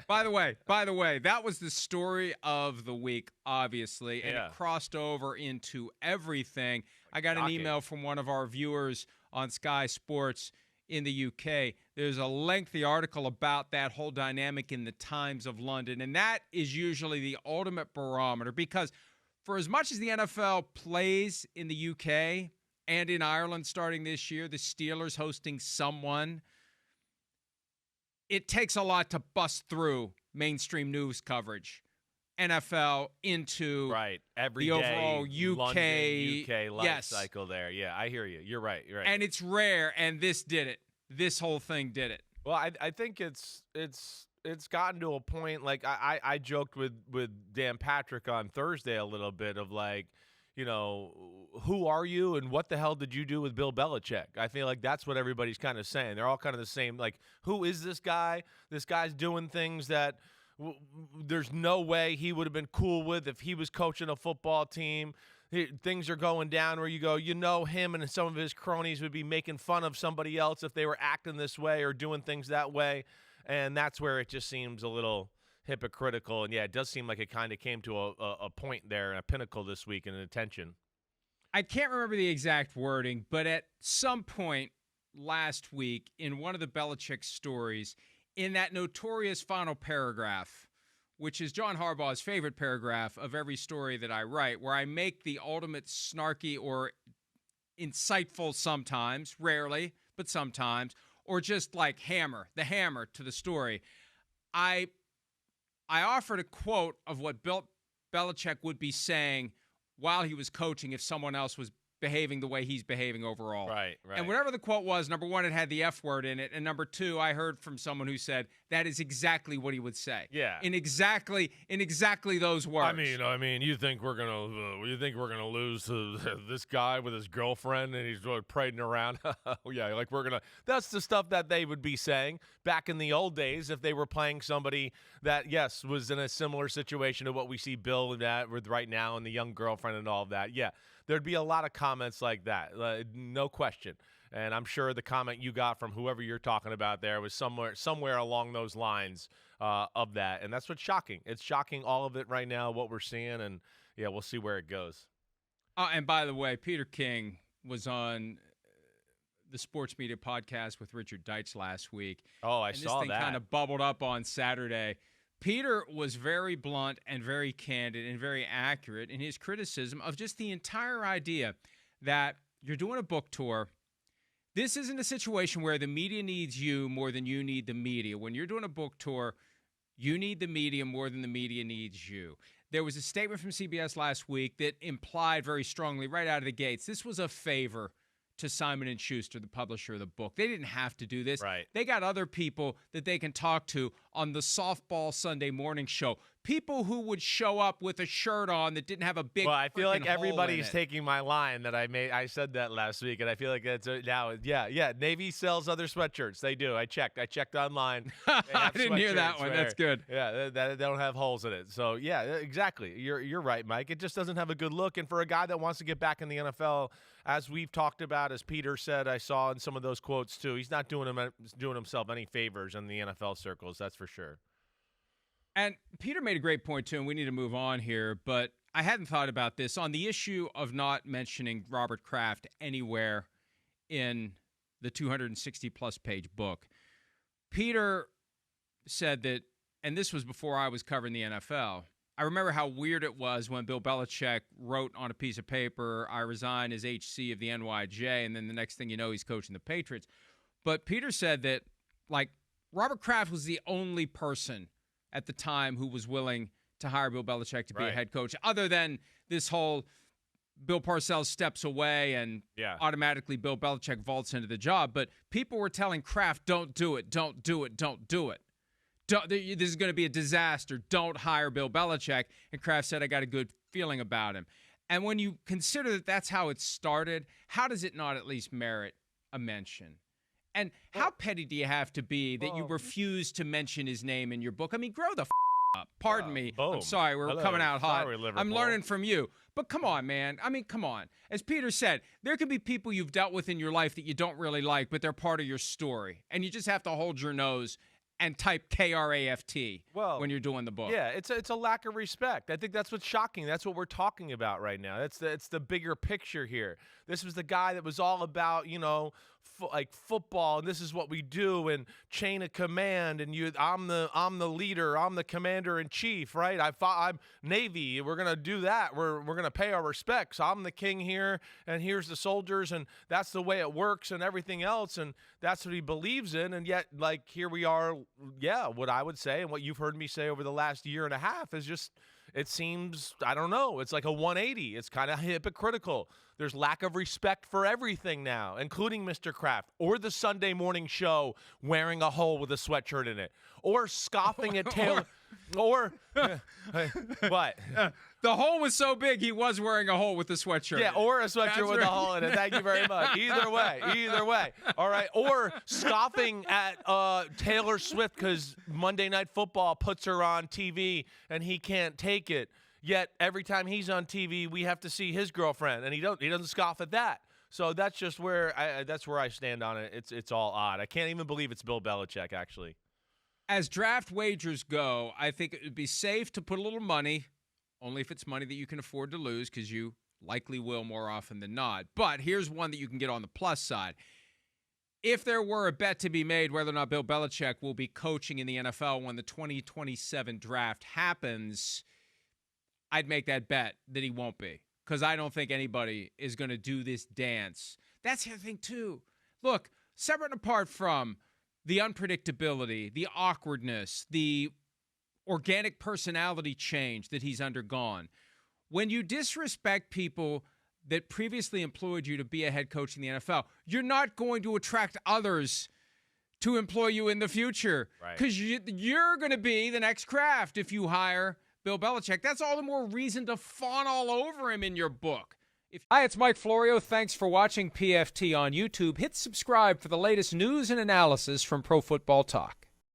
By the way, that was the story of the week, obviously, and it crossed over into everything. I got an email from one of our viewers on Sky Sports in the UK. There's a lengthy article about that whole dynamic in the Times of London, and that is usually the ultimate barometer because for as much as the NFL plays in the UK and in Ireland starting this year, the Steelers hosting someone, it takes a lot to bust through mainstream news coverage, NFL into every the day, overall UK life cycle there. Yeah, I hear you. You're right. And it's rare, and this did it. This whole thing did it. Well, I think it's gotten to a point, like I joked with Dan Patrick on Thursday a little bit of like, you know, who are you and what the hell did you do with Bill Belichick? I feel like that's what everybody's kind of saying. They're all kind of the same. Like, who is this guy? This guy's doing things that there's no way he would have been cool with if he was coaching a football team. Things are going down where you go, you know, him and some of his cronies would be making fun of somebody else if they were acting this way or doing things that way. And that's where it just seems a little hypocritical. And, yeah, it does seem like it kind of came to a point there, a pinnacle this week in attention. I can't remember the exact wording, but at some point last week in one of the Belichick stories, in that notorious final paragraph, which is John Harbaugh's favorite paragraph of every story that I write, where I make the ultimate snarky or insightful sometimes, rarely, but sometimes, or just like the hammer to the story. I offered a quote of what Bill Belichick would be saying while he was coaching if someone else was behaving the way he's behaving overall. Right. And whatever the quote was, number one, it had the F word in it. And number two, I heard from someone who said that is exactly what he would say. Yeah. In exactly those words. I mean, you think we're gonna lose to this guy with his girlfriend and he's parading around? Yeah, like we're gonna. That's the stuff that they would be saying back in the old days if they were playing somebody that was in a similar situation to what we see Bill with right now and the young girlfriend and all of that. Yeah, there'd be a lot of comments like that, no question. And I'm sure the comment you got from whoever you're talking about there was somewhere along those lines of that. And that's what's shocking. It's shocking, all of it right now, what we're seeing. And, yeah, we'll see where it goes. And by the way, Peter King was on the Sports Media Podcast with Richard Deitch last week. Oh, I saw that. This thing kind of bubbled up on Saturday. Peter was very blunt and very candid and very accurate in his criticism of just the entire idea that you're doing a book tour. This isn't a situation where the media needs you more than you need the media. When you're doing a book tour, you need the media more than the media needs you. There was a statement from CBS last week that implied very strongly right out of the gates, this was a favor to Simon & Schuster, the publisher of the book. They didn't have to do this. Right. They got other people that they can talk to on the Softball Sunday morning show. People who would show up with a shirt on that didn't have a big. Well, I feel like everybody's taking my line that I made. I said that last week, and I feel like that's now. Yeah. Navy sells other sweatshirts. They do. I checked online. I didn't hear that one. That's good. Yeah, they don't have holes in it. So yeah, exactly. You're right, Mike. It just doesn't have a good look. And for a guy that wants to get back in the NFL, as we've talked about, as Peter said, I saw in some of those quotes too, he's not doing himself any favors in the NFL circles. That's for sure. And Peter made a great point, too, and we need to move on here, but I hadn't thought about this. On the issue of not mentioning Robert Kraft anywhere in the 260-plus page book, Peter said that, and this was before I was covering the NFL, I remember how weird it was when Bill Belichick wrote on a piece of paper, I resign as HC of the NYJ, and then the next thing you know, he's coaching the Patriots. But Peter said that, like, Robert Kraft was the only person at the time who was willing to hire Bill Belichick to be a head coach, other than this whole Bill Parcells steps away and automatically Bill Belichick vaults into the job. But people were telling Kraft, don't do it, don't do it, don't do it. This is going to be a disaster. Don't hire Bill Belichick. And Kraft said, I got a good feeling about him. And when you consider that that's how it started, how does it not at least merit a mention? And how petty do you have to be that you refuse to mention his name in your book? I mean, grow the up. Pardon me. Boom. I'm sorry. We're coming out hot. Sorry, I'm learning from you. But come on, man. I mean, come on. As Peter said, there can be people you've dealt with in your life that you don't really like, but they're part of your story. And you just have to hold your nose and type KRAFT when you're doing the book. Yeah, it's a lack of respect. I think that's what's shocking. That's what we're talking about right now. It's the bigger picture here. This was the guy that was all about, like football, and this is what we do, and chain of command, and I'm the leader, I'm the commander in chief, right? I'm Navy. We're gonna do that. We're gonna pay our respects. I'm the king here, and here's the soldiers, and that's the way it works, and everything else, and that's what he believes in. And yet, like, here we are. Yeah, what I would say, and what you've heard me say over the last year and a half, is just, it seems, I don't know, it's like a 180. It's kind of hypocritical. There's lack of respect for everything now, including Mr. Kraft, or the Sunday morning show wearing a hole with a sweatshirt in it, or scoffing at Taylor, or what? The hole was so big, he was wearing a hole with the sweatshirt. Yeah, or a sweatshirt with a hole in it. Thank you very much. Either way. All right. Or scoffing at Taylor Swift because Monday Night Football puts her on TV and he can't take it. Yet every time he's on TV, we have to see his girlfriend, and he doesn't scoff at that. So that's just where I stand on it. It's all odd. I can't even believe it's Bill Belichick, actually. As draft wagers go, I think it would be safe to put a little money, only if it's money that you can afford to lose, because you likely will more often than not. But here's one that you can get on the plus side. If there were a bet to be made whether or not Bill Belichick will be coaching in the NFL when the 2027 draft happens, I'd make that bet that he won't be, because I don't think anybody is going to do this dance. That's the other thing, too. Look, separate and apart from the unpredictability, the awkwardness, the organic personality change that he's undergone, when you disrespect people that previously employed you to be a head coach in the NFL, you're not going to attract others to employ you in the future, because you're going to be the next Kraft if you hire Bill Belichick. That's all the more reason to fawn all over him in your book. Hi, it's Mike Florio. Thanks for watching PFT on YouTube. Hit subscribe for the latest news and analysis from Pro Football Talk.